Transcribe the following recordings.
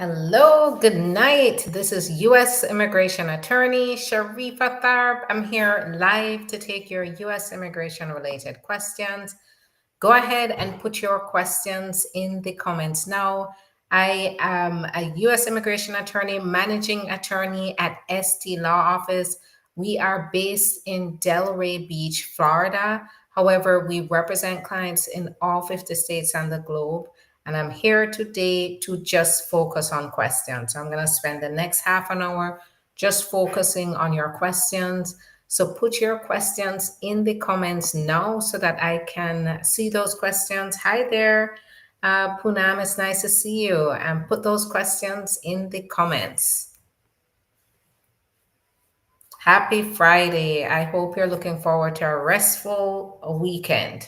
Hello, good night. This is U.S. Immigration Attorney Sharifa Tharpe. I'm here live to take your U.S. immigration related questions. Go ahead and put your questions in the comments now. I am a U.S. immigration attorney, managing attorney at ST Law Office. We are based in Delray Beach, Florida. However, we represent clients in all 50 states and the globe. And I'm here today to just focus on questions. I'm going to spend the next half an hour just focusing on your questions. So put your questions in the comments now so that I can see those questions. Hi there, Poonam, it's nice to see you. And put those questions in the comments. Happy Friday. I hope you're looking forward to a restful weekend.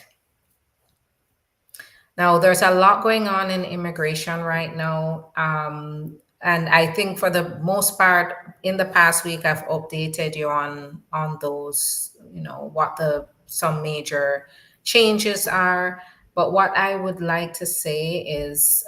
Now, there's a lot going on in immigration right now. And I think for the most part, in the past week, I've updated you on those, what the some major changes are. But what I would like to say is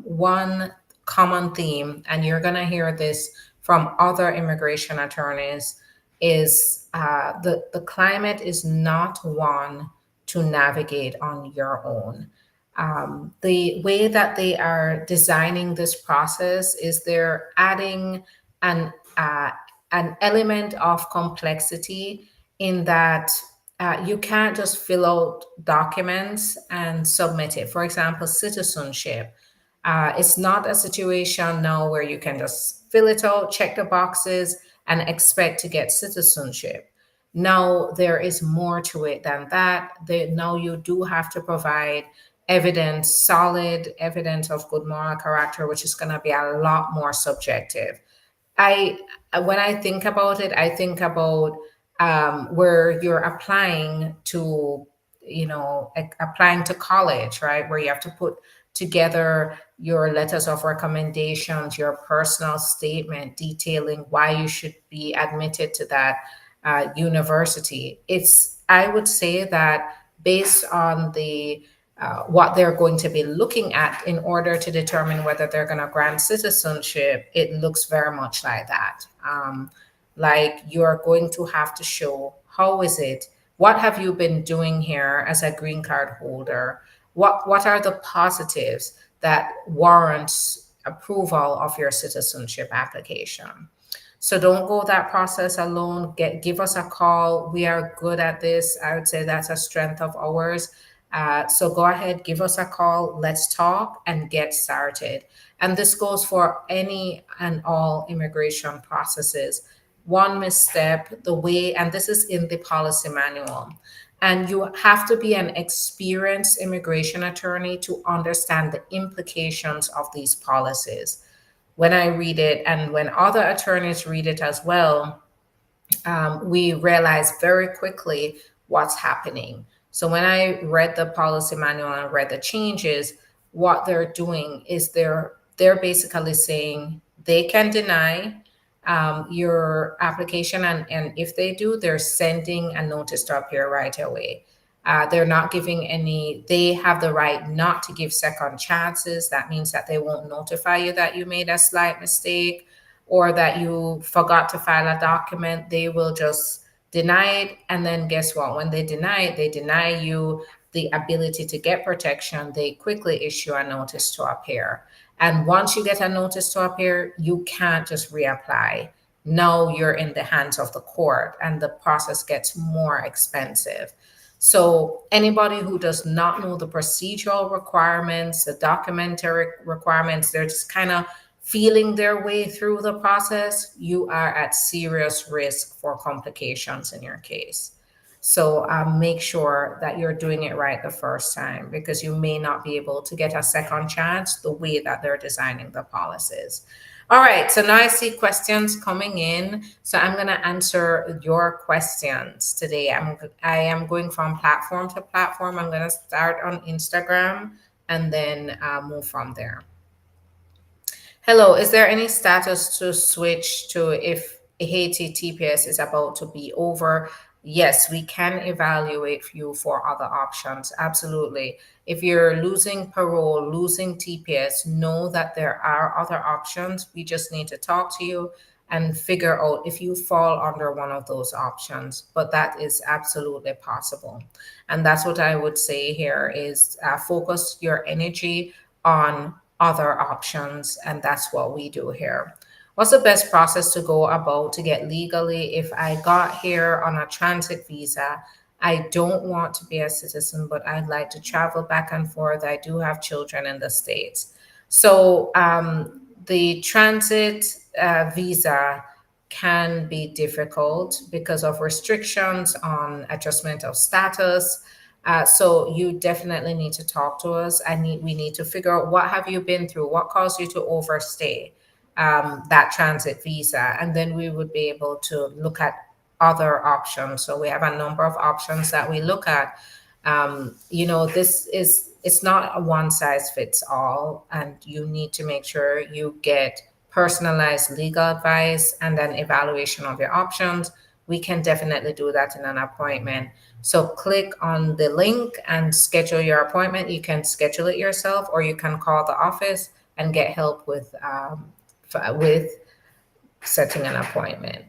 one common theme, and you're going to hear this from other immigration attorneys, is the climate is not one to navigate on your own. The way that they are designing this process is they're adding an uh, an element of complexity in that you can't just fill out documents and submit it. For example, citizenship. It's not a situation now where you can just fill it out, check the boxes, and expect to get citizenship. Now, there is more to it than that. Now you do have to provide evidence, solid evidence of good moral character, which is going to be a lot more subjective. I When I think about it, I think about where you're applying to, applying to college, right? Where you have to put together your letters of recommendations, your personal statement detailing why you should be admitted to that university. I would say that based on the what they're going to be looking at in order to determine whether they're going to grant citizenship, it looks very much like that. Like you're going to have to show how is it, what have you been doing here as a green card holder? What are the positives that warrants approval of your citizenship application? So don't go that process alone. Give us a call. We are good at this. I would say that's a strength of ours. So go ahead, give us a call. Let's talk and get started. And this goes for any and all immigration processes. One misstep, the way, and this is in the policy manual. And you have to be an experienced immigration attorney to understand the implications of these policies. When I read it, and when other attorneys read it as well, we realize very quickly what's happening. So when I read the policy manual and read the changes, what they're doing is they're basically saying they can deny your application, and if they do, they're sending a notice to appear right away. They're not giving any, they have the right not to give second chances. That means that they won't notify you that you made a slight mistake or that you forgot to file a document. They will just deny it. And then guess what? When they deny you the ability to get protection. They quickly issue a notice to appear. And once you get a notice to appear, you can't just reapply. Now you're in the hands of the court and the process gets more expensive. So anybody who does not know the procedural requirements, the documentary requirements, they're just kind of feeling their way through the process, you are at serious risk for complications in your case. So make sure that you're doing it right the first time because you may not be able to get a second chance the way that they're designing the policies. All right, so now I see questions coming in. So I'm going to answer your questions today. I am going from platform to platform. I'm going to start on Instagram and then move from there. Hello, is there any status to switch to if Haiti TPS is about to be over? yes, we can evaluate you for other options. Absolutely. If you're losing parole, losing TPS, know that there are other options. We just need to talk to you and figure out if you fall under one of those options. But that is absolutely possible. And that's what I would say here is focus your energy on other options. And that's what we do here. What's the best process to go about to get legally? If I got here on a transit visa, I don't want to be a citizen, but I'd like to travel back and forth. I do have children in the States. So the transit visa can be difficult because of restrictions on adjustment of status. So you definitely need to talk to us. We need to figure out what have you been through, what caused you to overstay that transit visa, and then we would be able to look at other options. So we have a number of options that we look at. This is it's not a one size fits all, and you need to make sure you get personalized legal advice and an evaluation of your options. We can definitely do that in an appointment. So click on the link and schedule your appointment. You can schedule it yourself, or you can call the office and get help with setting an appointment.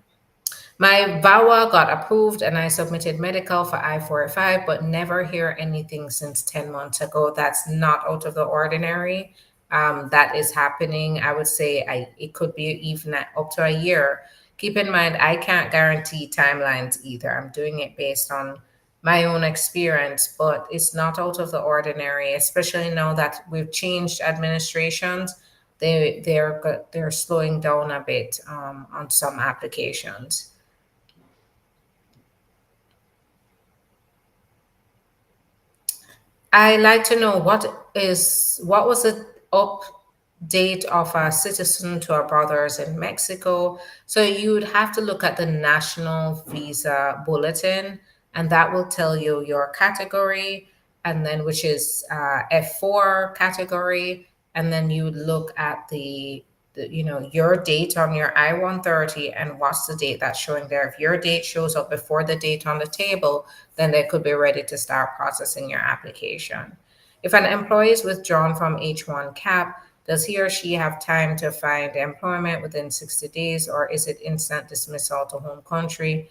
My VAWA got approved and I submitted medical for I-485, but never hear anything since 10 months ago. That's not out of the ordinary. That is happening. I would say it could be even up to a year. Keep in mind, I can't guarantee timelines either. I'm doing it based on my own experience, but it's not out of the ordinary, especially now that we've changed administrations. They're slowing down a bit on some applications. I like to know what was the update of a citizen to our brothers in Mexico. So you would have to look at the national visa bulletin, and that will tell you your category, and then which is F4 category, and then you would look at your date on your I-130 and what's the date that's showing there. If your date shows up before the date on the table, then they could be ready to start processing your application. If an employee is withdrawn from H1 CAP, does he or she have time to find employment within 60 days, or is it instant dismissal to home country?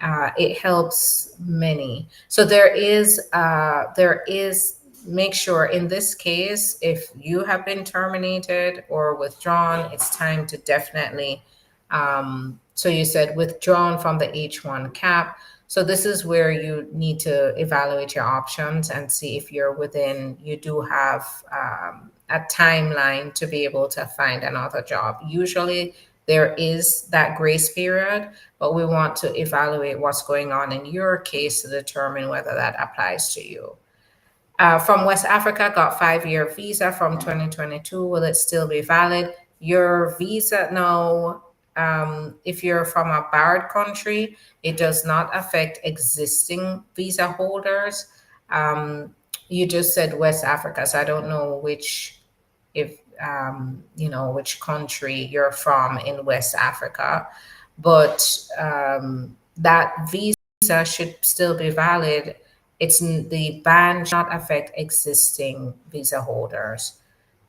It helps many. So there is make sure in this case, if you have been terminated or withdrawn, it's time to definitely. So you said withdrawn from the H1 cap. So this is where you need to evaluate your options and see if you do have a timeline to be able to find another job. Usually there is that grace period, but we want to evaluate what's going on in your case to determine whether that applies to you. From West Africa, got 5-year visa from 2022. Will it still be valid? Your visa, no. If you're from a barred country, it does not affect existing visa holders. You just said West Africa, so I don't know which country you're from in West Africa, but that visa should still be valid. The ban should not affect existing visa holders.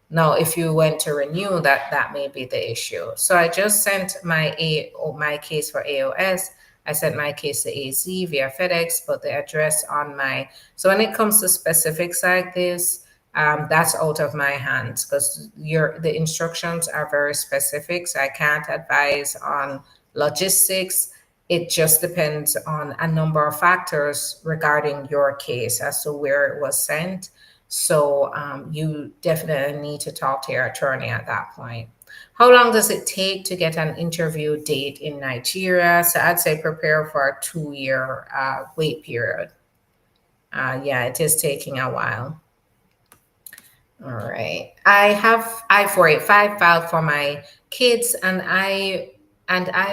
Now, if you went to renew, that may be the issue. So I just sent my case for AOS. I sent my case to AZ via FedEx, but the address on so when it comes to specifics like this, that's out of my hands because the instructions are very specific. So I can't advise on logistics. It just depends on a number of factors regarding your case as to where it was sent. So you definitely need to talk to your attorney at that point. How long does it take to get an interview date in Nigeria? So I'd say prepare for a 2-year wait period. Yeah, it is taking a while. All right. I have I-485 filed for my kids, and I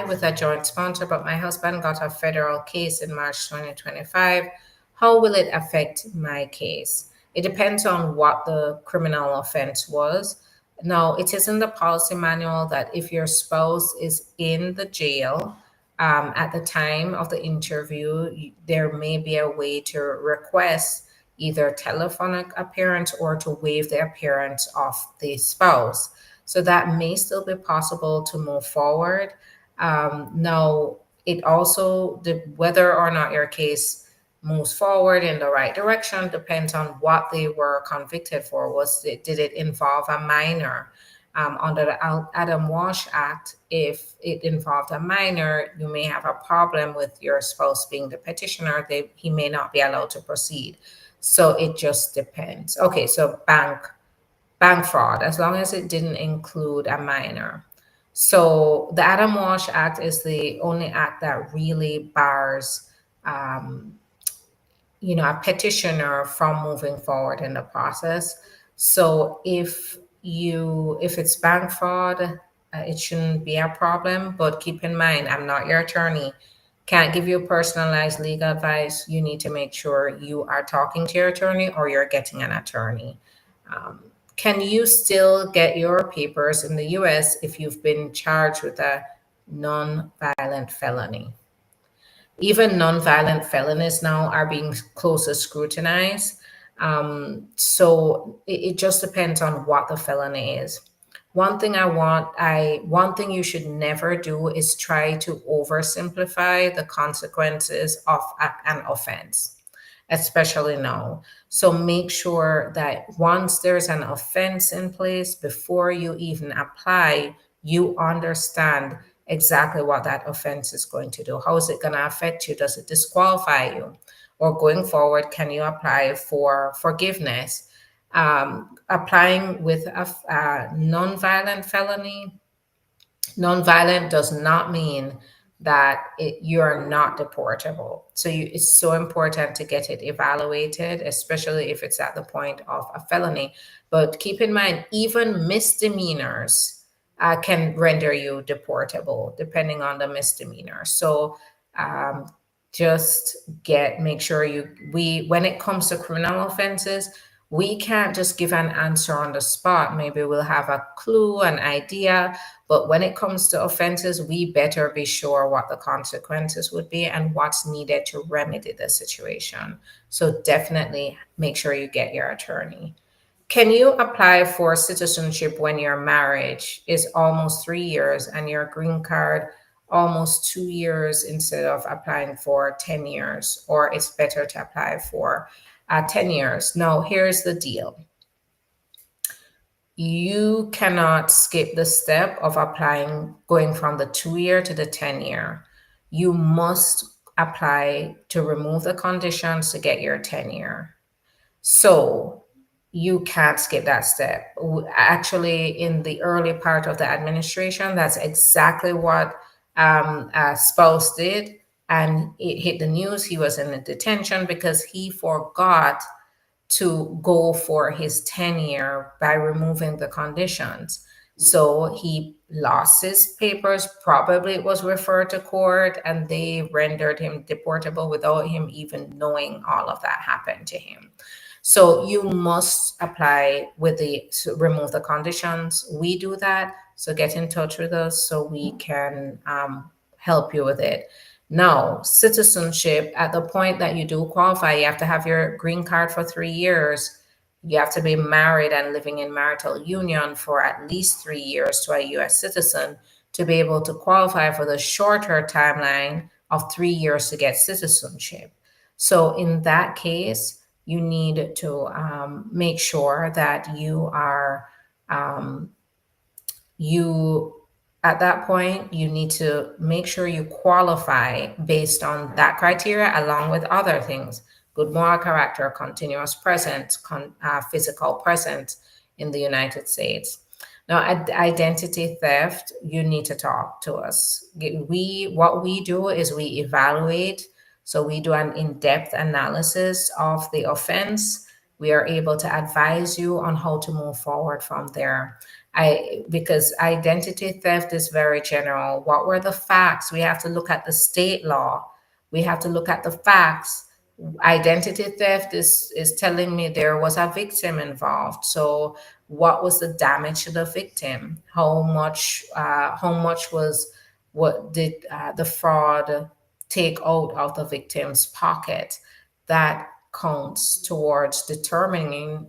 with a joint sponsor, but my husband got a federal case in March 2025. How will it affect my case? It depends on what the criminal offense was. Now, it is in the policy manual that if your spouse is in the jail, at the time of the interview, there may be a way to request either telephonic appearance or to waive the appearance of the spouse. So that may still be possible to move forward. Now, it also, whether or not your case moves forward in the right direction depends on what they were convicted for. Did it involve a minor? Under the Adam Walsh Act, if it involved a minor, you may have a problem with your spouse being the petitioner. He may not be allowed to proceed. So it just depends. Okay, so bank fraud, as long as it didn't include a minor. So the Adam Walsh Act is the only act that really bars a petitioner from moving forward in the process. So if it's bank fraud, it shouldn't be a problem. But keep in mind, I'm not your attorney. Can't give you personalized legal advice. You need to make sure you are talking to your attorney or you're getting an attorney. Can you still get your papers in the US if you've been charged with a non-violent felony? Even non-violent felonies now are being closer scrutinized. So it just depends on what the felony is. One thing you should never do is try to oversimplify the consequences of an offense, especially now. So make sure that once there's an offense in place, before you even apply, you understand exactly what that offense is going to do. How is it going to affect you? Does it disqualify you? Or going forward, can you apply for forgiveness? Applying with a non-violent felony, non-violent does not mean that you're not deportable. So it's so important to get it evaluated, especially if it's at the point of a felony. But keep in mind, even misdemeanors can render you deportable, depending on the misdemeanor. So just make sure when it comes to criminal offenses, we can't just give an answer on the spot. Maybe we'll have a clue, an idea, but when it comes to offenses, we better be sure what the consequences would be and what's needed to remedy the situation. So definitely make sure you get your attorney. Can you apply for citizenship when your marriage is almost 3 years and your green card almost 2 years instead of applying for 10 years? Or it's better to apply for 10 years. Now, here's the deal. You cannot skip the step of going from the 2 year to the 10 year. You must apply to remove the conditions to get your 10 year. So you can't skip that step. Actually, in the early part of the administration, that's exactly what a spouse did. And it hit the news. He was in a detention because he forgot to go for his 10 year by removing the conditions. So he lost his papers, probably it was referred to court, and they rendered him deportable without him even knowing all of that happened to him. So you must apply to remove the conditions. We do that. So get in touch with us so we can help you with it. Now, citizenship, at the point that you do qualify, you have to have your green card for 3 years. You have to be married and living in marital union for at least 3 years to a US citizen to be able to qualify for the shorter timeline of 3 years to get citizenship. So in that case, you need to make sure that at that point, you need to make sure you qualify based on that criteria, along with other things: good moral character, continuous presence, physical presence in the United States. Now, identity theft, you need to talk to us. What we do is we evaluate. So we do an in-depth analysis of the offense. We are able to advise you on how to move forward from there. Because identity theft is very general. What were the facts? We have to look at the state law. We have to look at the facts. Identity theft is telling me there was a victim involved. So what was the damage to the victim? How much what did the fraud take out of the victim's pocket. That counts towards determining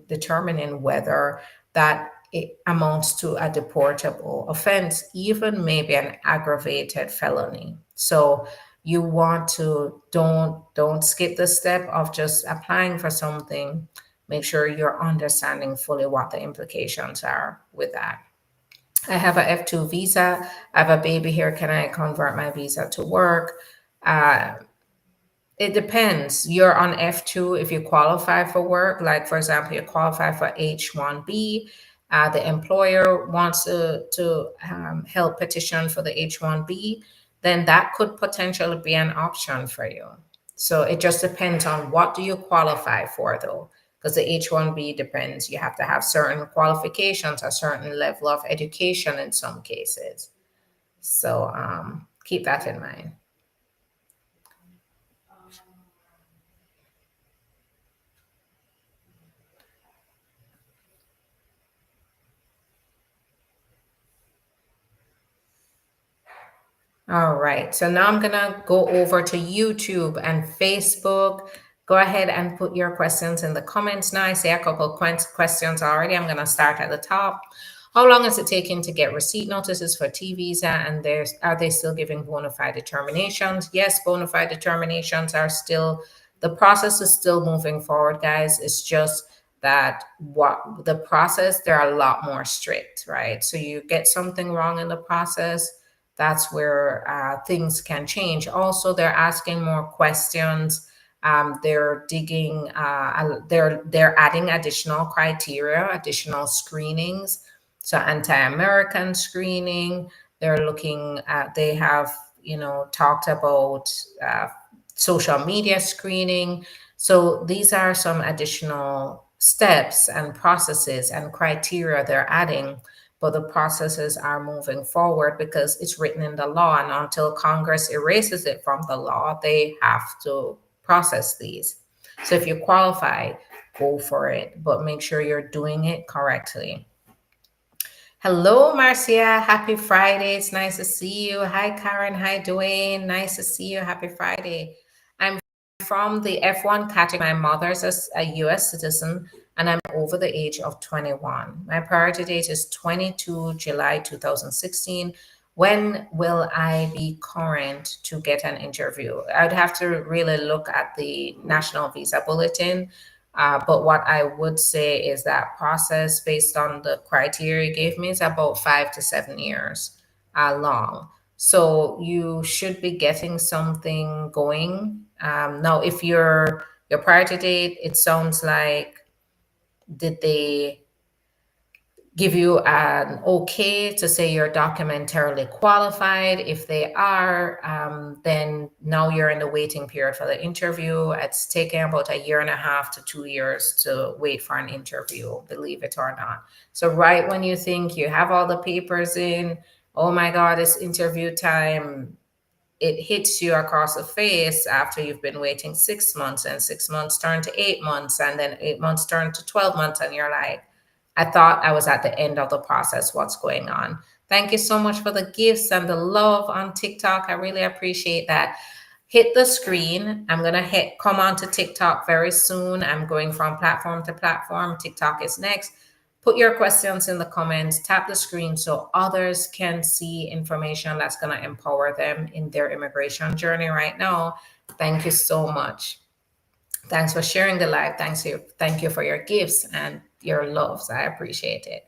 whether that it amounts to a deportable offense, even maybe an aggravated felony. So you want to don't skip the step of just applying for something. Make sure you're understanding fully what the implications are with that. I have a F2 visa. I have a baby here. Can I convert my visa to work? Uh, it depends. You're on F2 if you qualify for work. Like, for example, you qualify for H1B. The employer wants to help petition for the H1B, then that could potentially be an option for you. So it just depends on what do you qualify for, though, because the H1B depends. You have to have certain qualifications, a certain level of education in some cases. So keep that in mind. All right, so now I'm gonna go over to YouTube and Facebook. Go ahead and put your questions in the comments now. I see a couple questions already. I'm gonna start at the top. How long is it taking to get receipt notices for T visa, and are they still giving bona fide determinations? Yes, bona fide determinations are still, the process is still moving forward, guys. It's just that what the process, they're a lot more strict, right? So you get something wrong in the process, that's where things can change. Also, they're asking more questions. They're digging. They're adding additional criteria, additional screenings. So anti-American screening. They're looking at. They have talked about social media screening. So these are some additional steps and processes and criteria they're adding, but the processes are moving forward because it's written in the law, and until Congress erases it from the law, they have to process these. So if you qualify, go for it, but make sure you're doing it correctly. Hello, Marcia. Happy Friday. It's nice to see you. Hi, Karen. Hi, Dwayne. Nice to see you. Happy Friday. I'm from the F1 category. My mother's a US citizen, and I'm over the age of 21. My priority date is 22 July 2016. When will I be current to get an interview? I'd have to really look at the National Visa Bulletin. But what I would say is that process, based on the criteria you gave me, is about 5 to 7 years long. So you should be getting something going. Now, if your priority date, it sounds like, did they give you an okay to say you're documentarily qualified? If they are, then now you're in the waiting period for the interview. It's taking about 1.5 to 2 years to wait for an interview, believe it or not. So right when you think you have all the papers in, oh my God, it's interview time, it hits you across the face after you've been waiting 6 months, and 6 months turn to 8 months, and then 8 months turn to 12 months, and you're like, I thought I was at the end of the process. What's going on? Thank you so much for the gifts and the love on TikTok. I really appreciate that. Hit the screen. I'm going to come on to TikTok very soon. I'm going from platform to platform. TikTok is next. Put your questions in the comments. Tap the screen so others can see information that's going to empower them in their immigration journey right now. Thank you so much. Thanks for sharing the live. Thank you for your gifts and your loves. I appreciate it.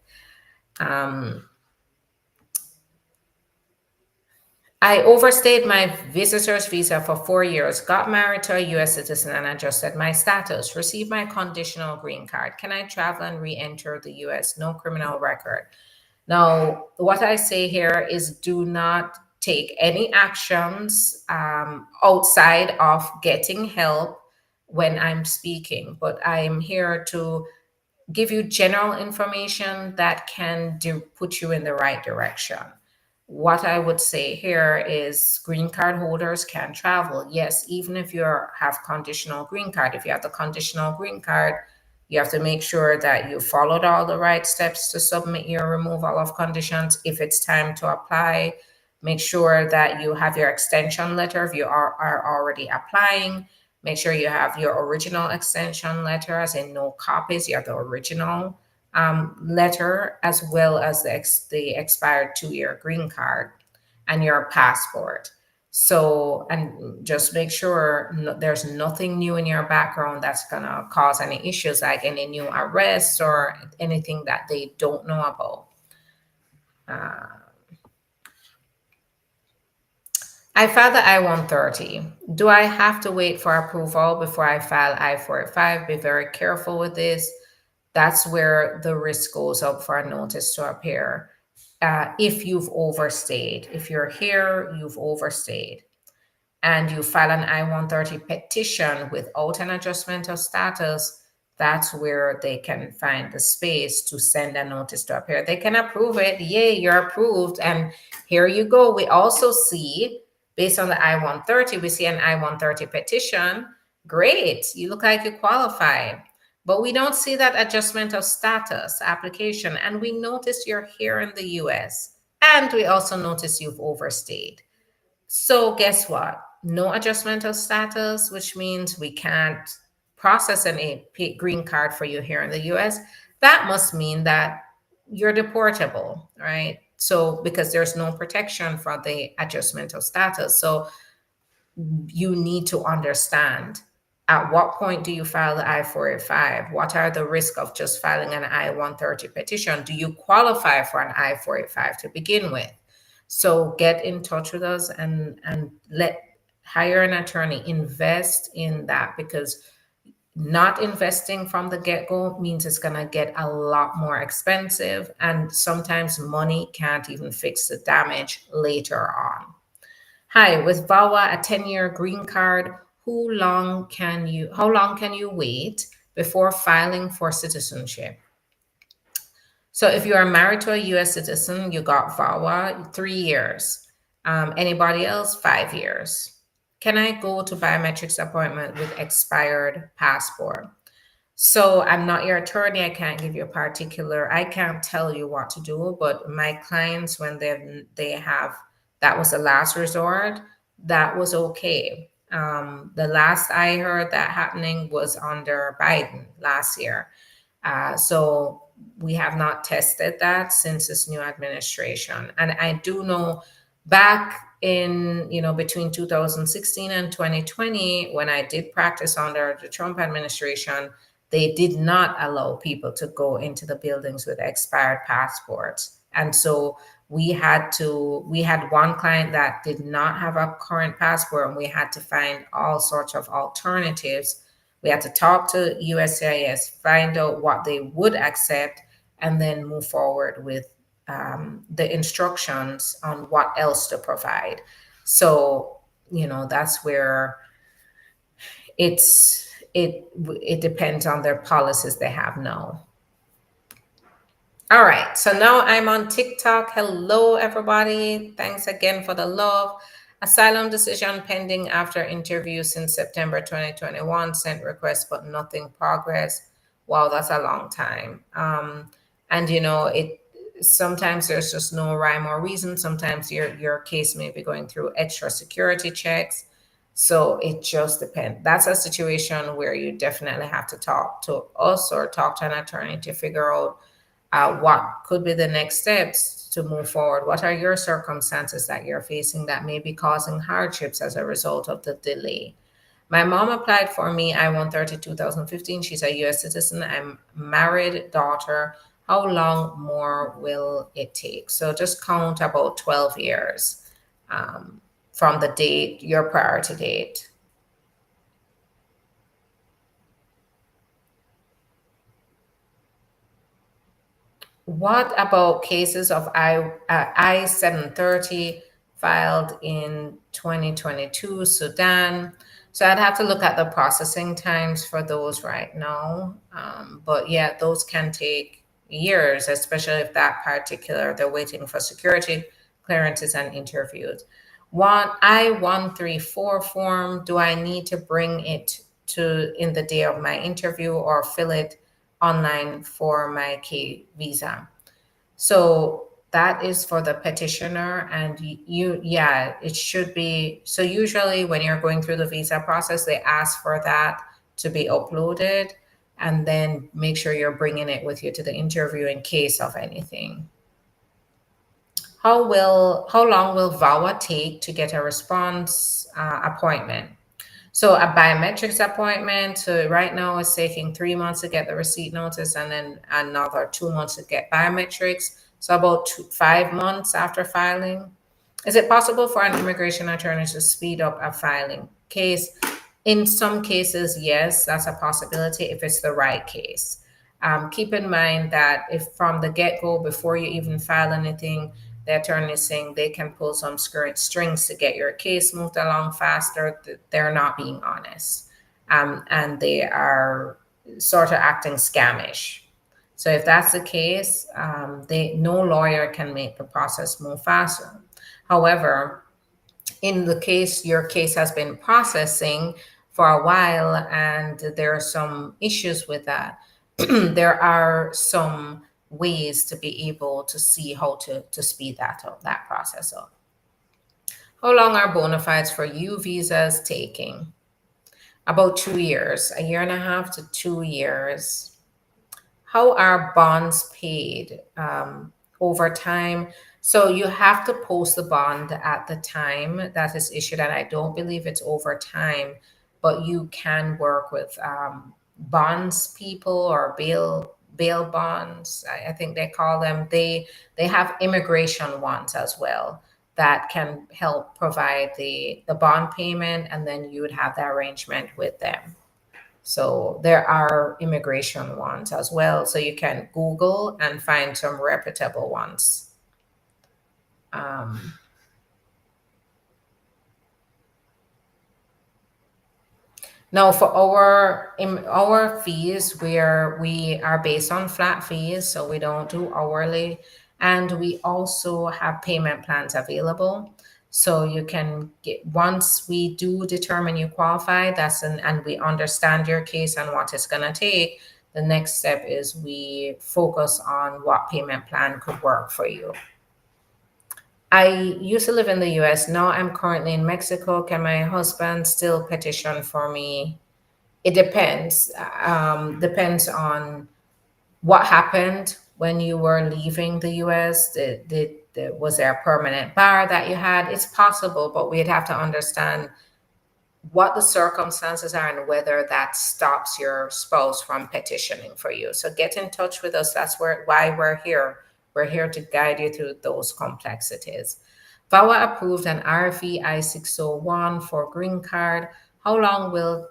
I overstayed my visitor's visa for 4 years, got married to a US citizen, and adjusted my status, received my conditional green card. Can I travel and re-enter the US? No criminal record. Now, what I say here is do not take any actions outside of getting help when I'm speaking, but I'm here to give you general information that can put you in the right direction. What I would say here is green card holders can travel. Yes, even if you have conditional green card. If you have the conditional green card, you have to make sure that you followed all the right steps to submit your removal of conditions. If it's time to apply, Make sure that you have your extension letter if you are already applying. Make sure you have your original extension letter, as in no copies. You have the original letter, as well as the expired 2-year green card and your passport. So, and just make sure there's nothing new in your background that's going to cause any issues, like any new arrests or anything that they don't know about. I filed the I-130. Do I have to wait for approval before I file I-485? Be very careful with this. That's where the risk goes up for a notice to appear. If you've overstayed, if you're here, you've overstayed, and you file an I-130 petition without an adjustment of status, that's where they can find the space to send a notice to appear. They can approve it. Yay, you're approved. And here you go. We also see, based on the I-130, we see an I-130 petition. Great. You look like you qualify. But we don't see that adjustment of status application. And we notice you're here in the US. And we also notice you've overstayed. So guess what? No adjustment of status, which means we can't process an green card for you here in the US. That must mean that you're deportable, right? So because there's no protection for the adjustment of status. So you need to understand, at what point do you file the I-485? What are the risks of just filing an I-130 petition? Do you qualify for an I-485 to begin with? So get in touch with us and hire an attorney, invest in that, because not investing from the get-go means it's going to get a lot more expensive, and sometimes money can't even fix the damage later on. Hi, with VAWA, a 10-year green card, how long can you wait before filing for citizenship? So if you are married to a US citizen, you got VAWA, 3 years. Anybody else, 5 years. Can I go to biometrics appointment with expired passport? So I'm not your attorney. I can't give you a particular, I can't tell you what to do, but my clients, when they have, that was the last resort, that was okay. The last I heard that happening was under Biden last year. So we have not tested that since this new administration. And I do know back in, between 2016 and 2020, when I did practice under the Trump administration, they did not allow people to go into the buildings with expired passports. And so we had one client that did not have a current passport, and we had to find all sorts of alternatives. We had to talk to USCIS, find out what they would accept, and then move forward with the instructions on what else to provide. So, that's where it depends on their policies they have now. All right, so now I'm on TikTok. Hello, everybody. Thanks again for the love. Asylum decision pending after interview since September 2021. Sent request, but nothing progress. Wow, that's a long time. And it sometimes there's just no rhyme or reason. Sometimes your case may be going through extra security checks. So it just depends. That's a situation where you definitely have to talk to us or talk to an attorney to figure out what could be the next steps to move forward. What are your circumstances that you're facing that may be causing hardships as a result of the delay? My mom applied for me I-130 2015. She's a U.S. citizen. I'm married, daughter. How long more will it take? So just count about 12 years from the date, your priority date. What about cases of I-730 filed in 2022, Sudan? So I'd have to look at the processing times for those right now. But yeah, those can take years, especially if they're waiting for security clearances and interviews. I-134 form, do I need to bring it in the day of my interview or fill it online for my K visa? So That is for the petitioner, and yeah, it should be. So usually when you're going through the visa process, they ask for that to be uploaded, and then make sure you're bringing it with you to the interview in case of anything. How long will VAWA take to get a response appointment? So a biometrics appointment, so right now it's taking 3 months to get the receipt notice, and then another 2 months to get biometrics. So about 5 months after filing. Is it possible for an immigration attorney to speed up a filing case? In some cases, yes, that's a possibility if it's the right case. Keep in mind that if from the get go, before you even file anything, the attorney is saying they can pull some strings to get your case moved along faster, they're not being honest. And they are sort of acting scamish. So if that's the case, no lawyer can make the process move faster. However, in the case your case has been processing for a while and there are some issues with that, there are some ways to be able to see how to speed that up, that process up. How long are bona fides for U visas taking? About 2 years, a year and a half to 2 years. How are bonds paid over time? So you have to post the bond at the time that is issued, and I don't believe it's over time, but you can work with bonds people or bail bonds. I think they call them. They have immigration ones as well that can help provide the bond payment, and then you would have the arrangement with them. So there are immigration ones as well. So you can Google and find some reputable ones. Um, Now, for our fees, we are based on flat fees, so we don't do hourly, and we also have payment plans available. So you can get, once we do determine you qualify, and we understand your case and what it's going to take. The next step is we focus on what payment plan could work for you. I used to live in the US. Now I'm currently in Mexico. Can my husband still petition for me? It depends. Depends on what happened when you were leaving the U.S. Was there a permanent bar that you had? It's possible, but we'd have to understand what the circumstances are and whether that stops your spouse from petitioning for you. So get in touch with us. That's why we're here. We're here to guide you through those complexities. VAWA approved an RFE I-601 for green card. How long will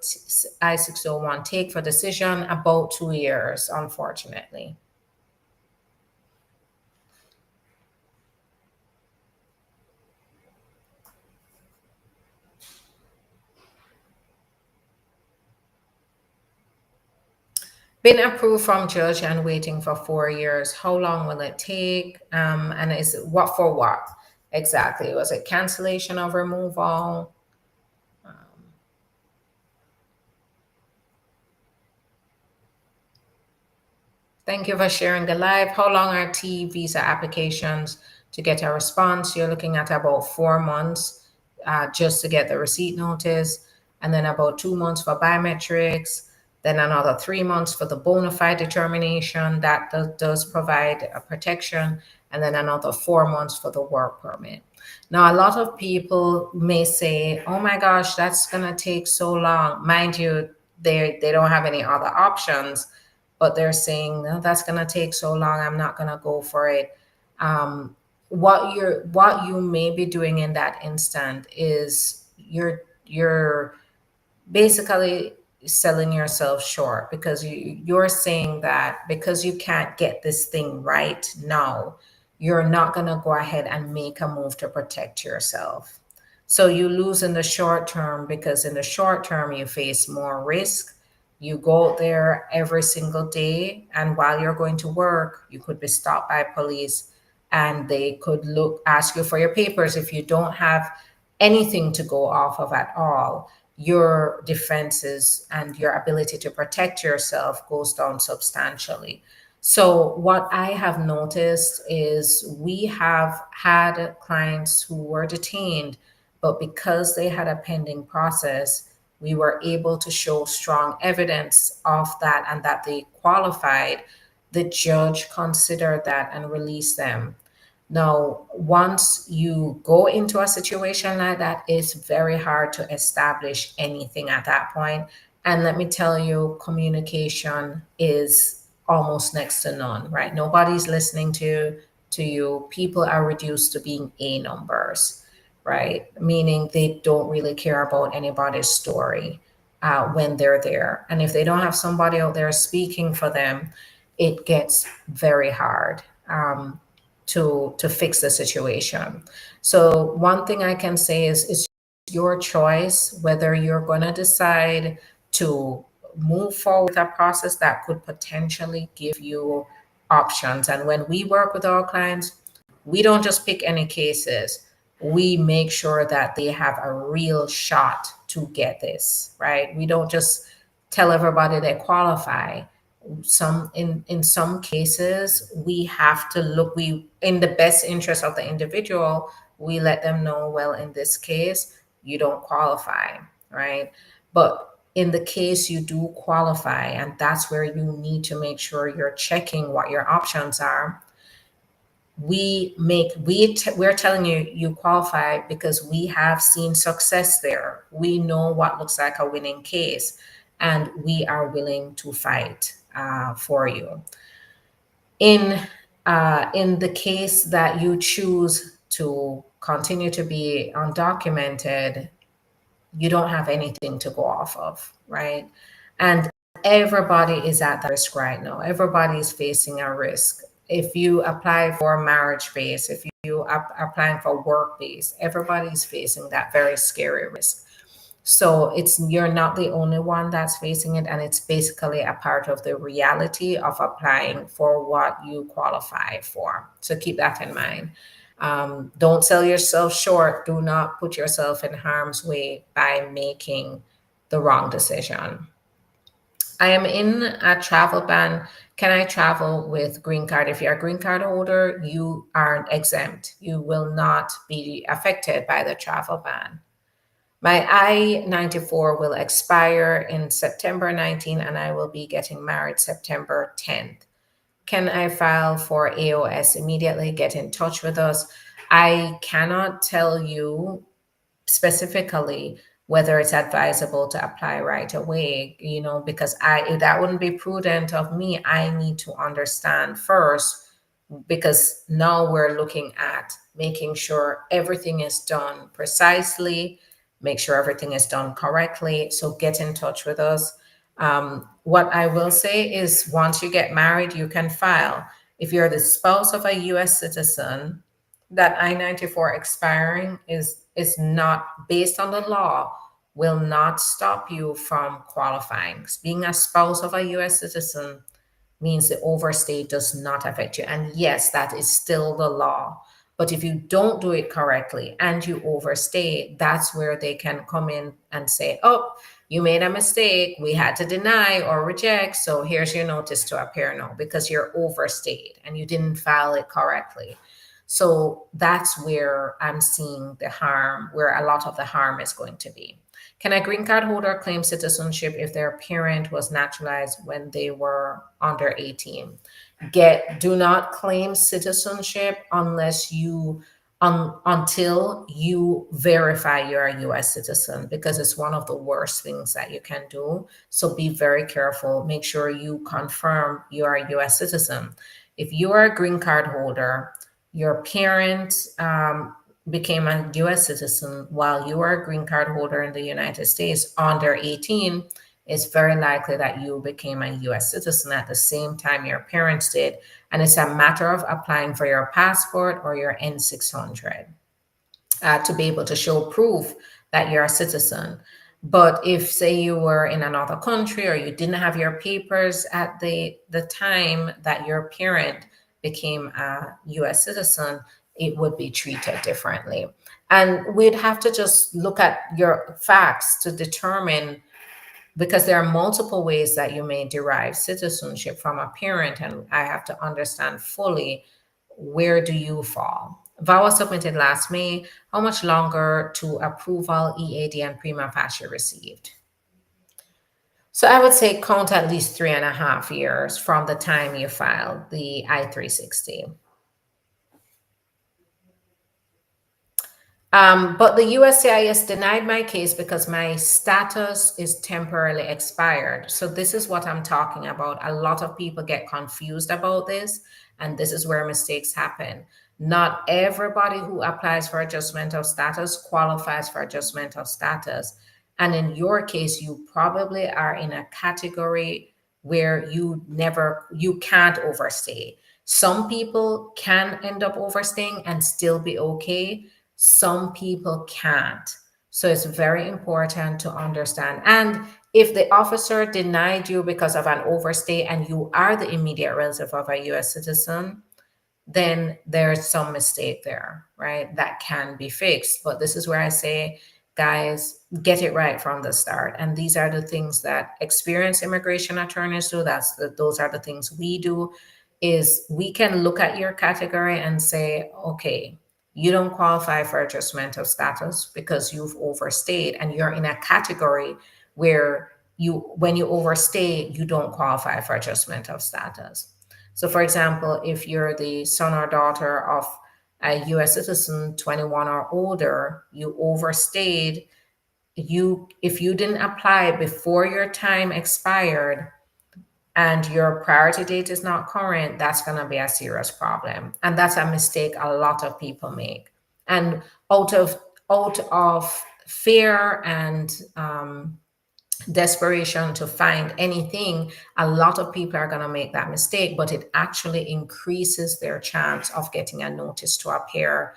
I-601 take for decision? About 2 years, unfortunately. Been approved from judge and waiting for 4 years. How long will it take? And is it what for what? Exactly. Was it cancellation of removal? Thank you for sharing the live. How long are T visa applications to get a response? You're looking at about 4 months just to get the receipt notice, and then about 2 months for biometrics, then another 3 months for the bona fide determination that does provide a protection, and then another 4 months for the work permit. Now, a lot of people may say, oh my gosh, that's going to take so long. Mind you, they don't have any other options, but they're saying, no, that's going to take so long, I'm not going to go for it. What you may be doing in that instant is you're basically selling yourself short, because you're saying that because you can't get this thing right now, you're not going to go ahead and make a move to protect yourself. So you lose in the short term, because in the short term you face more risk. You go out there every single day, and while you're going to work, you could be stopped by police, and they could ask you for your papers. If you don't have anything to go off of at all, your defenses and your ability to protect yourself goes down substantially. So, what I have noticed is we have had clients who were detained, but because they had a pending process, we were able to show strong evidence of that and that they qualified. The judge considered that and released them. Now, once you go into a situation like that, it's very hard to establish anything at that point. And let me tell you, communication is almost next to none, right? Nobody's listening to you. People are reduced to being A numbers, right? Meaning they don't really care about anybody's story when they're there. And if they don't have somebody out there speaking for them, it gets very hard. To fix the situation. So one thing I can say is it's your choice whether you're going to decide to move forward with a process that could potentially give you options. And when we work with our clients, we don't just pick any cases. We make sure that they have a real shot to get this, right? We don't just tell everybody they qualify. In some cases we have to look, we in the best interest of the individual, we let them know, well, in this case you don't qualify, right? But in the case you do qualify, and that's where you need to make sure you're checking what your options are. We're telling you you qualify because we have seen success there. We know what looks like a winning case, and we are willing to fight for you. In the case that you choose to continue to be undocumented, you don't have anything to go off of, right? And everybody is at that risk right now. Everybody is facing a risk. If you apply for marriage base, if you are applying for work base, everybody's facing that very scary risk. So it's you're not the only one that's facing it, and it's basically a part of the reality of applying for what you qualify for. So keep that in mind. Don't sell yourself short. Do not put yourself in harm's way by making the wrong decision. I am in a travel ban. Can I travel with green card? If you're a green card holder, you aren't exempt. You will not be affected by the travel ban. My I-94 will expire in September 19, and I will be getting married September 10th. Can I file for AOS immediately? Get in touch with us. I cannot tell you specifically whether it's advisable to apply right away, because that wouldn't be prudent of me. I need to understand first, because now we're looking at making sure everything is done precisely, make sure everything is done correctly. So get in touch with us. What I will say is once you get married, you can file. If you're the spouse of a US citizen, that I-94 expiring is not based on the law, will not stop you from qualifying. Being a spouse of a US citizen means the overstay does not affect you. And yes, that is still the law. But if you don't do it correctly and you overstay, that's where they can come in and say, oh, you made a mistake. We had to deny or reject. So here's your notice to appear now because you're overstayed and you didn't file it correctly. So that's where I'm seeing the harm, where a lot of the harm is going to be. Can a green card holder claim citizenship if their parent was naturalized when they were under 18? Do not claim citizenship unless until you verify you're a US citizen, because it's one of the worst things that you can do. So be very careful. Make sure you confirm you are a US citizen. If you are a green card holder, your parent became a US citizen while you are a green card holder in the United States under 18, it's very likely that you became a US citizen at the same time your parents did. And it's a matter of applying for your passport or your N600 to be able to show proof that you're a citizen. But if, say, you were in another country or you didn't have your papers at the time that your parent became a US citizen, it would be treated differently. And we'd have to just look at your facts to determine because there are multiple ways that you may derive citizenship from a parent, and I have to understand fully where do you fall. VAWA submitted last May. How much longer to approval EAD and prima facie received? So I would say count at least 3.5 years from the time you filed the I-360. But the USCIS denied my case because my status is temporarily expired. So this is what I'm talking about. A lot of people get confused about this, and this is where mistakes happen. Not everybody who applies for adjustment of status qualifies for adjustment of status. And in your case, you probably are in a category where you can't overstay. Some people can end up overstaying and still be okay. Some people can't. So it's very important to understand. And if the officer denied you because of an overstay and you are the immediate relative of a US citizen, then there's some mistake there, right? That can be fixed. But this is where I say, guys, get it right from the start. And these are the things that experienced immigration attorneys do. Those are the things we do, is we can look at your category and say, okay, you don't qualify for adjustment of status because you've overstayed, and you're in a category where when you overstay, you don't qualify for adjustment of status. So for example, if you're the son or daughter of a US citizen, 21 or older, you overstayed, if you didn't apply before your time expired and your priority date is not current, that's going to be a serious problem. And that's a mistake a lot of people make. And out of fear and desperation to find anything, a lot of people are going to make that mistake, but it actually increases their chance of getting a notice to appear,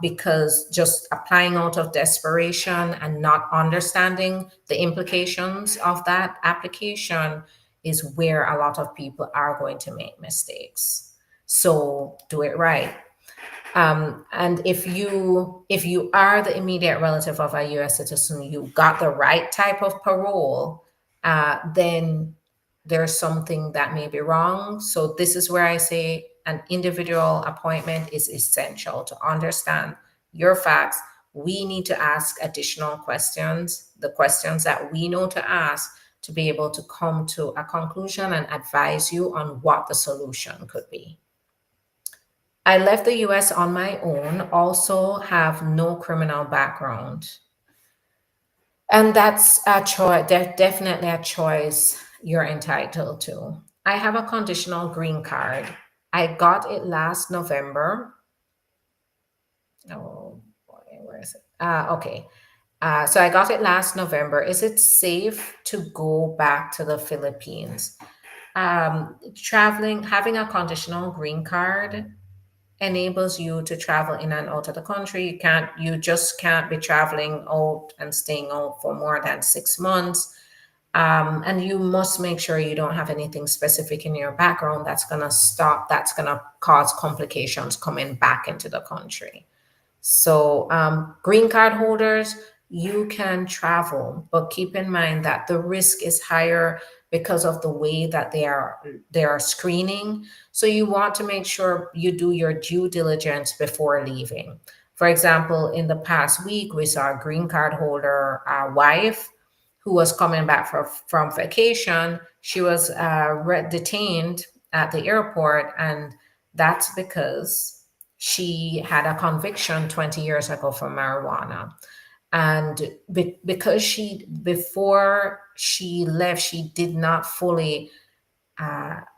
because just applying out of desperation and not understanding the implications of that application is where a lot of people are going to make mistakes. So do it right. And if you are the immediate relative of a U.S. citizen, you got the right type of parole, then there's something that may be wrong. So this is where I say an individual appointment is essential to understand your facts. We need to ask additional questions, the questions that we know to ask, to be able to come to a conclusion and advise you on what the solution could be. I left the US on my own, also have no criminal background. And that's a choice, definitely a choice you're entitled to. I have a conditional green card. I got it last November. Oh boy, where is it? Okay. So I got it last November. Is it safe to go back to the Philippines? Having a conditional green card enables you to travel in and out of the country. You just can't be traveling out and staying out for more than 6 months. And you must make sure you don't have anything specific in your background that's going to cause complications coming back into the country. So green card holders, you can travel, but keep in mind that the risk is higher because of the way that they are screening. So you want to make sure you do your due diligence before leaving. For example, in the past week, we saw a green card holder wife who was coming back from vacation. She was detained at the airport, and that's because she had a conviction 20 years ago for marijuana. And because before she left, she did not fully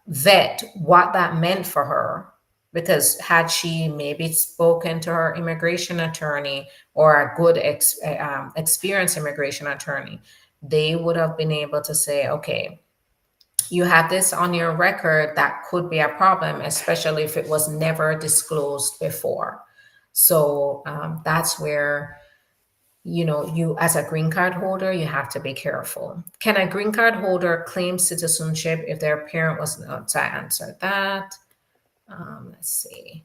vet what that meant for her. Because had she maybe spoken to her immigration attorney or a good experienced immigration attorney, they would have been able to say, okay, you have this on your record, that could be a problem, especially if it was never disclosed before. So that's where, you as a green card holder, you have to be careful. Can a green card holder claim citizenship if their parent was not? So I answered that. Let's see.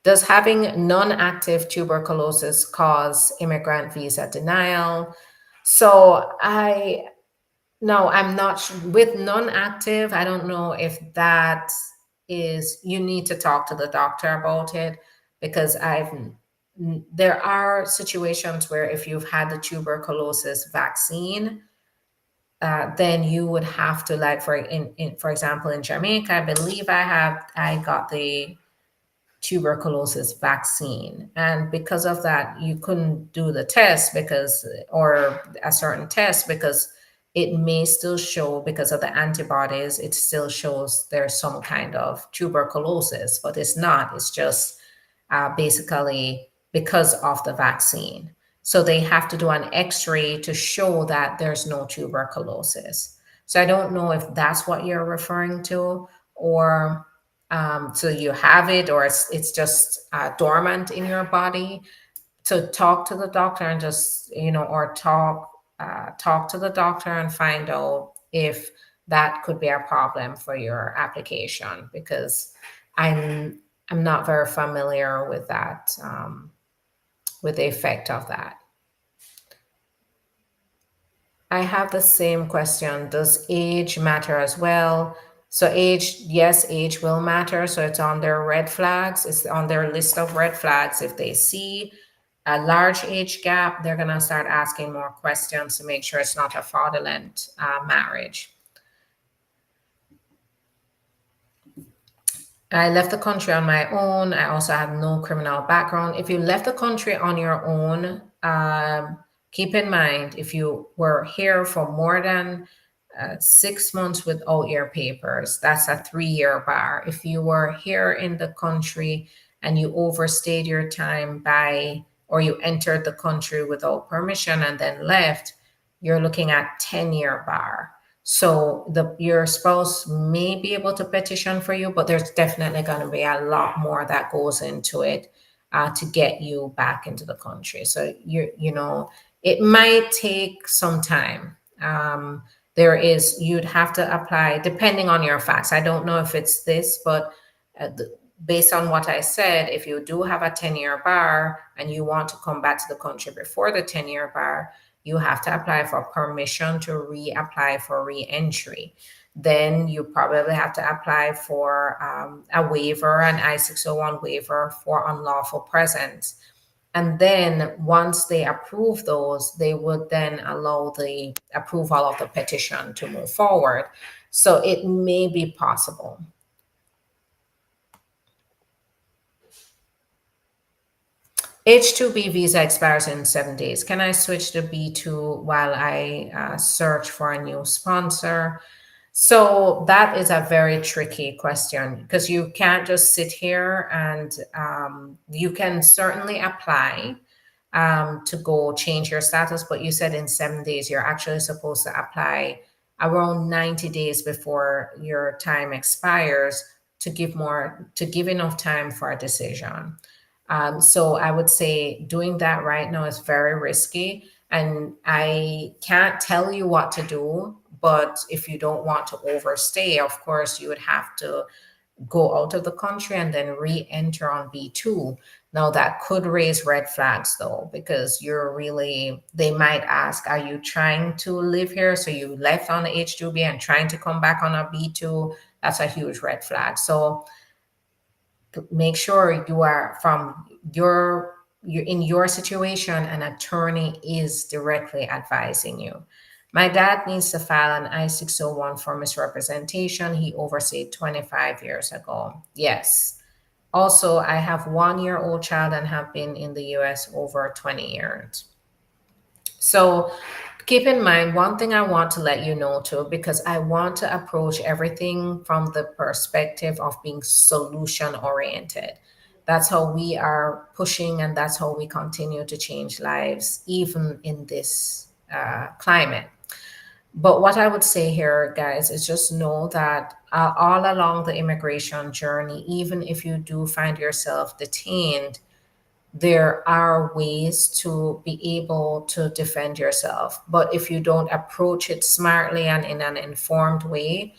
Does having non-active tuberculosis cause immigrant visa denial? So no, I'm not with non-active. I don't know if that is, you need to talk to the doctor about it, because there are situations where if you've had the tuberculosis vaccine, then you would have to, like, for example, in Jamaica, I believe I got the tuberculosis vaccine. And because of that, you couldn't do the test or a certain test, because it may still show, because of the antibodies, it still shows there's some kind of tuberculosis, but it's not. It's just basically because of the vaccine. So they have to do an x-ray to show that there's no tuberculosis. So I don't know if that's what you're referring to, or so you have it, or it's just dormant in your body. To talk to the doctor and just, or talk to the doctor and find out if that could be a problem for your application, because I'm I'm not very familiar with that, with the effect of that. I have the same question. Does age matter as well? So age, yes, age will matter. So it's on their red flags. It's on their list of red flags. If they see a large age gap, they're going to start asking more questions to make sure it's not a fraudulent marriage. I left the country on my own. I also have no criminal background. If you left the country on your own, keep in mind, if you were here for more than 6 months without your papers, that's a 3-year bar. If you were here in the country and you overstayed your time or you entered the country without permission and then left, you're looking at 10-year bar. So your spouse may be able to petition for you, but there's definitely going to be a lot more that goes into it to get you back into the country. So it might take some time. You'd have to apply depending on your facts. I don't know if it's this, but based on what I said, if you do have a 10-year bar and you want to come back to the country before the 10-year bar, you have to apply for permission to reapply for re-entry. Then you probably have to apply for a waiver, an I-601 waiver for unlawful presence. And then once they approve those, they would then allow the approval of the petition to move forward. So it may be possible. H-2B visa expires in 7 days. Can I switch to B2 while I search for a new sponsor? So that is a very tricky question, because you can't just sit here and you can certainly apply to go change your status, but you said in 7 days. You're actually supposed to apply around 90 days before your time expires to give enough time for a decision. So I would say doing that right now is very risky, and I can't tell you what to do. But if you don't want to overstay, of course, you would have to go out of the country and then re-enter on B2. Now that could raise red flags though, because they might ask, are you trying to live here? So you left on the H-2B and trying to come back on a B2, that's a huge red flag. So make sure you are you're in your situation, an attorney is directly advising you. My dad needs to file an I-601 for misrepresentation. He overstayed 25 years ago. Yes. Also, I have 1-year-old child and have been in the US over 20 years. So keep in mind, one thing I want to let you know too, because I want to approach everything from the perspective of being solution oriented. That's how we are pushing, and that's how we continue to change lives, even in this climate. But what I would say here, guys, is just know that all along the immigration journey, even if you do find yourself detained, there are ways to be able to defend yourself. But if you don't approach it smartly and in an informed way,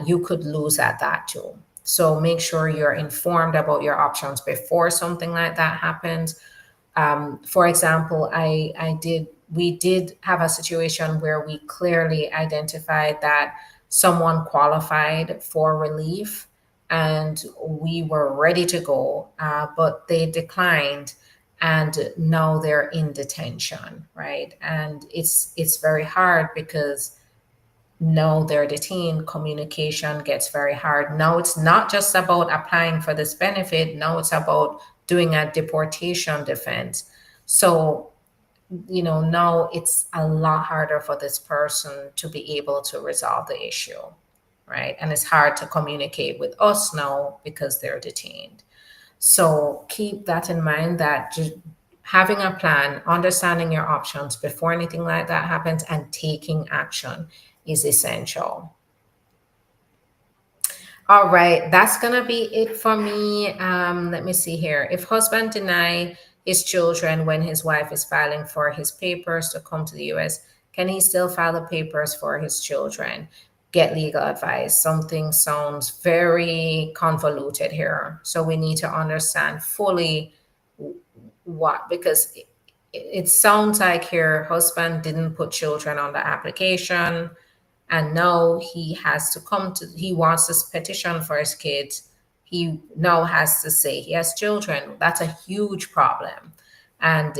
you could lose at that too. So make sure you're informed about your options before something like that happens. For example, I did we did have a situation where we clearly identified that someone qualified for relief and we were ready to go, but they declined, and now they're in detention, right? And it's very hard because now they're detained, communication gets very hard. Now it's not just about applying for this benefit, now it's about doing a deportation defense. So, now it's a lot harder for this person to be able to resolve the issue, right? And it's hard to communicate with us now because they're detained. So keep that in mind, that just having a plan, understanding your options before anything like that happens, and taking action is essential. All right, that's gonna be it for me. Let me see here. If husband deny his children when his wife is filing for his papers to come to the US, can he still file the papers for his children? Get legal advice. Something sounds very convoluted here. So we need to understand fully what, because it sounds like here husband didn't put children on the application, and now he wants this petition for his kids. He now has to say he has children. That's a huge problem. And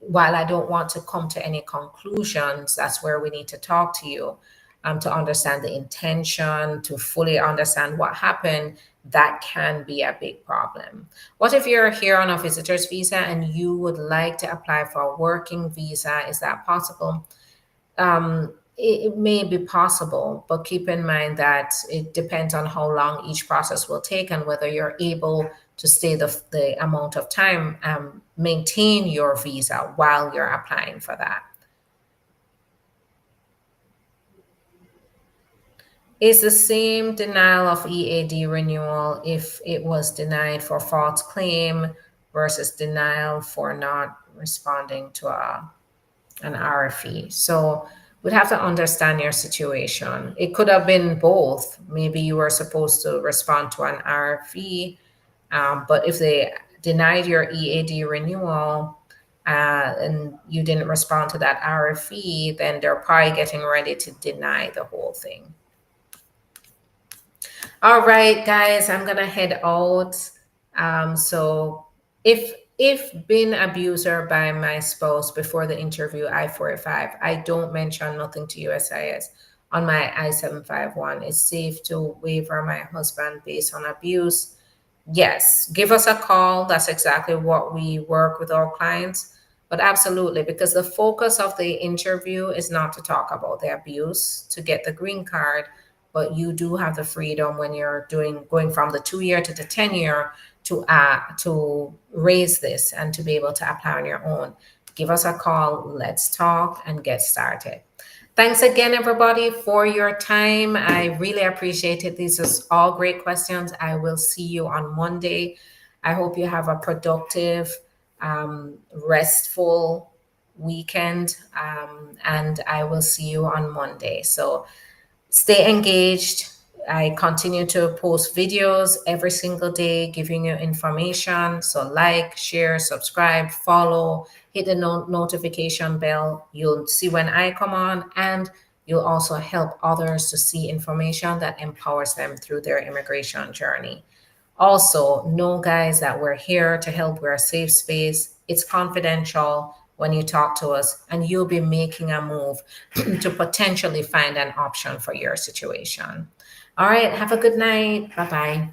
while I don't want to come to any conclusions, that's where we need to talk to you, to understand the intention, to fully understand what happened. That can be a big problem. What if you're here on a visitor's visa and you would like to apply for a working visa? Is that possible? It may be possible, but keep in mind that it depends on how long each process will take and whether you're able to stay the amount of time, maintain your visa while you're applying for that. Is the same denial of EAD renewal if it was denied for false claim versus denial for not responding to an RFE. So we'd have to understand your situation. It could have been both. Maybe you were supposed to respond to an RFE, but if they denied your EAD renewal and you didn't respond to that RFE, then they're probably getting ready to deny the whole thing. All right, guys, I'm gonna head out. So if been abuser by my spouse before the interview I-485, I don't mention nothing to USIS on my I-751. It's safe to waiver my husband based on abuse. Yes, give us a call. That's exactly what we work with our clients. But absolutely, because the focus of the interview is not to talk about the abuse to get the green card, but you do have the freedom when you're going from the 2-year to the 10-year to raise this and to be able to apply on your own. Give us a call. Let's talk and get started. Thanks again, everybody, for your time. I really appreciate it. These are all great questions. I will see you on Monday. I hope you have a productive, restful weekend, and I will see you on Monday. So stay engaged. I continue to post videos every single day, giving you information. So like, share, subscribe, follow, hit the notification bell. You'll see when I come on, and you'll also help others to see information that empowers them through their immigration journey. Also, know, guys, that we're here to help. We're a safe space. It's confidential when you talk to us, and you'll be making a move to potentially find an option for your situation. All right, have a good night. Bye-bye.